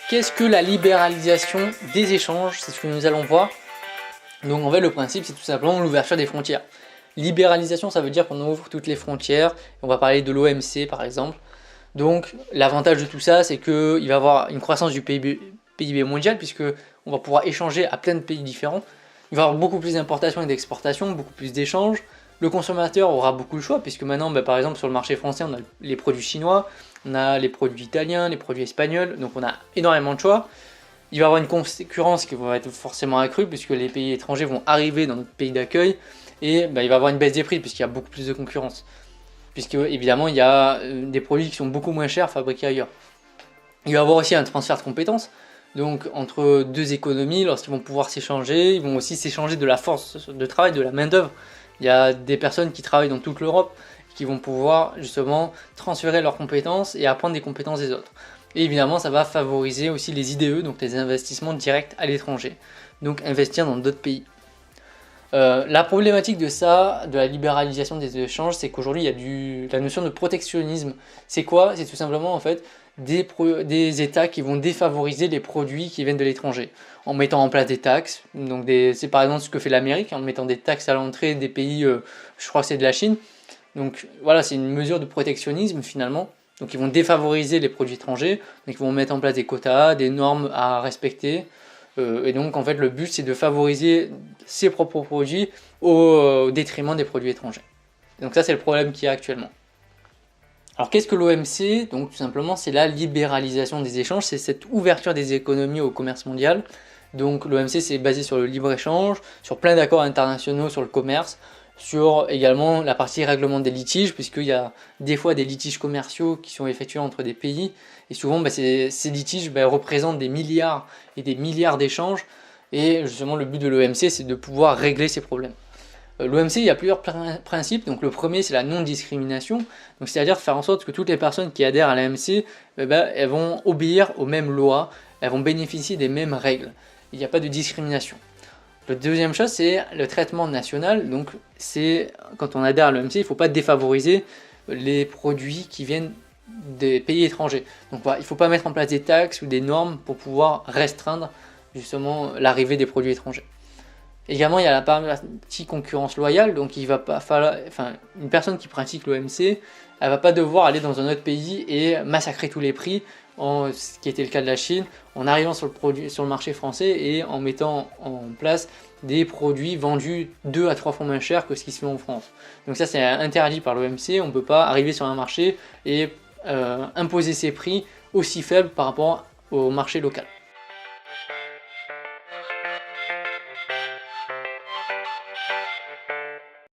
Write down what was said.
qu'est-ce que la libéralisation des échanges? C'est ce que nous allons voir. Donc en fait le principe c'est tout simplement l'ouverture des frontières. Libéralisation ça veut dire qu'on ouvre toutes les frontières, on va parler de l'OMC par exemple. Donc l'avantage de tout ça c'est qu'il va y avoir une croissance du PIB mondial puisque on va pouvoir échanger à plein de pays différents. Il va y avoir beaucoup plus d'importations et d'exportations, beaucoup plus d'échanges. Le consommateur aura beaucoup de choix puisque maintenant par exemple sur le marché français on a les produits chinois, on a les produits italiens, les produits espagnols, donc on a énormément de choix. Il va y avoir une concurrence qui va être forcément accrue puisque les pays étrangers vont arriver dans notre pays d'accueil et il va y avoir une baisse des prix puisqu'il y a beaucoup plus de concurrence. Puisque évidemment il y a des produits qui sont beaucoup moins chers fabriqués ailleurs. Il va y avoir aussi un transfert de compétences, donc entre deux économies lorsqu'ils vont pouvoir s'échanger, ils vont aussi s'échanger de la force de travail, de la main d'œuvre. Il y a des personnes qui travaillent dans toute l'Europe qui vont pouvoir justement transférer leurs compétences et apprendre des compétences des autres. Et évidemment, ça va favoriser aussi les IDE, donc les investissements directs à l'étranger, donc investir dans d'autres pays. La problématique de ça, de la libéralisation des échanges, c'est qu'aujourd'hui il y a la notion de protectionnisme. C'est quoi? C'est tout simplement en fait des États qui vont défavoriser les produits qui viennent de l'étranger en mettant en place des taxes. Donc c'est par exemple ce que fait l'Amérique en mettant des taxes à l'entrée des pays, je crois que c'est de la Chine. Donc voilà, c'est une mesure de protectionnisme finalement. Donc ils vont défavoriser les produits étrangers, donc ils vont mettre en place des quotas, des normes à respecter. Et donc en fait le but c'est de favoriser ses propres produits au détriment des produits étrangers. Donc ça c'est le problème qu'il y a actuellement. Alors qu'est-ce que l'OMC? Donc tout simplement c'est la libéralisation des échanges, c'est cette ouverture des économies au commerce mondial. Donc l'OMC c'est basé sur le libre-échange, sur plein d'accords internationaux sur le commerce, sur également la partie règlement des litiges, puisqu'il y a des fois des litiges commerciaux qui sont effectués entre des pays, et souvent ces litiges représentent des milliards et des milliards d'échanges, et justement le but de l'OMC c'est de pouvoir régler ces problèmes. L'OMC il y a plusieurs principes, donc le premier c'est la non-discrimination, donc c'est-à-dire faire en sorte que toutes les personnes qui adhèrent à l'OMC, elles vont obéir aux mêmes lois, elles vont bénéficier des mêmes règles, il n'y a pas de discrimination. La deuxième chose, c'est le traitement national. Donc, c'est quand on adhère à l'OMC, il ne faut pas défavoriser les produits qui viennent des pays étrangers. Donc, voilà, il ne faut pas mettre en place des taxes ou des normes pour pouvoir restreindre justement l'arrivée des produits étrangers. Également, il y a la partie concurrence loyale. Donc, il va pas falloir, une personne qui pratique l'OMC, elle va pas devoir aller dans un autre pays et massacrer tous les prix, ce qui était le cas de la Chine, en arrivant sur le marché français et en mettant en place des produits vendus 2 à 3 fois moins cher que ce qui se fait en France. Donc ça c'est interdit par l'OMC, on ne peut pas arriver sur un marché et imposer ses prix aussi faibles par rapport au marché local.